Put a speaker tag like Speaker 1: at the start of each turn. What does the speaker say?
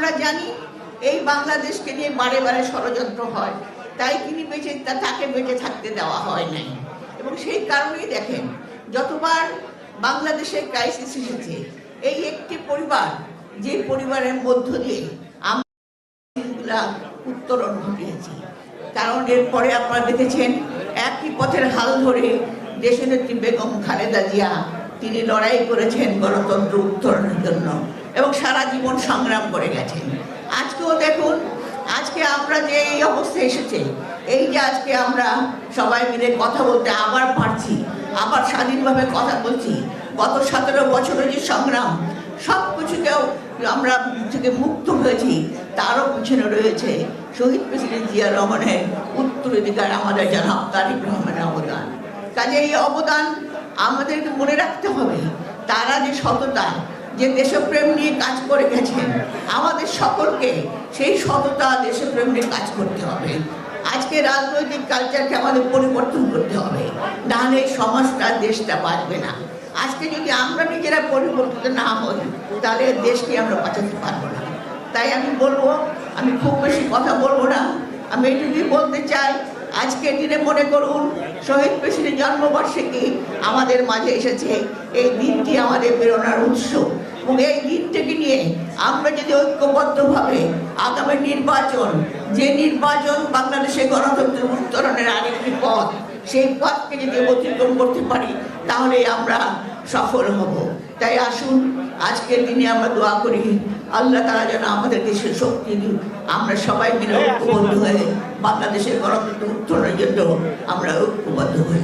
Speaker 1: আমরা জানি এই বাংলাদেশকে নিয়ে বারে বারে ষড়যন্ত্র হয়, তাই তিনি তাকে বেঁচে থাকতে দেওয়া হয় নাই। এবং সেই কারণেই দেখেন যতবার বাংলাদেশে ক্রাইসিস এসেছে, এই একটি পরিবার, যে পরিবারের মধ্য দিয়ে আমরা উত্তরণ ঘটিয়েছি। কারণ এরপরে আপনারা দেখেছেন একই পথের হাল ধরে দেশনেত্রী বেগম খালেদা জিয়া তিনি লড়াই করেছেন গণতন্ত্র উত্তরণের জন্য এবং সারা জীবন সংগ্রাম করে গেছেন। আজকেও দেখুন, আজকে আমরা যে এই অবস্থায় এসেছে, এই যে আজকে আমরা সবাই মিলে কথা বলতে আবার পারছি, আবার স্বাধীনভাবে কথা বলছি, গত 17 বছরের যে সংগ্রাম সব কিছুতেও আমরা থেকে মুক্ত হয়েছি, তারও পিছনে রয়েছে শহীদ প্রেসিডেন্ট জিয়া রহমানের উত্তরাধিকার আমাদের জনাব তারেক রহমানের অবদান। কাজে এই অবদান আমাদেরকে মনে রাখতে হবে। তারা যে সততা, যে দেশপ্রেম নিয়ে কাজ করে গেছেন, আমাদের সকলকে সেই সততা দেশপ্রেম নিয়ে কাজ করতে হবে। আজকে রাজনৈতিক কালচারকে আমাদের পরিবর্তন করতে হবে, নাহলে এই সমাজটা দেশটা বাঁচবে না। আজকে যদি আমরা নিজেরা পরিবর্তিত না হই, তাহলে দেশকে আমরা বাঁচাতে পারবো না। তাই আমি বলবো, আমি খুব বেশি কথা বলবো না, আমি এটুকুই বলতে চাই, আজকের দিনে মনে করুন শহীদ প্রেসিডেন্ট জন্মবার্ষিকী আমাদের মাঝে এসেছে। এই দিনটি আমাদের প্রেরণার উৎস এবং এই দিনটাকে নিয়ে আমরা যদি ঐক্যবদ্ধভাবে আগামী নির্বাচন, যে নির্বাচন বাংলাদেশে গণতন্ত্র উত্তরণের আরেকটি পথ, সেই পথকে যদি অতিক্রম করতে পারি, তাহলে আমরা সফল হব। তাই আসুন আজকের দিনে আমরা দোয়া করি আল্লাহ তাআলা যেন আমাদেরকে সে শক্তি দিন, আমরা সবাই মিলে ঐক্যবদ্ধ হয়ে বাংলাদেশের গণতন্ত্র উত্তরণের জন্য আমরা ঐক্যবদ্ধ হই।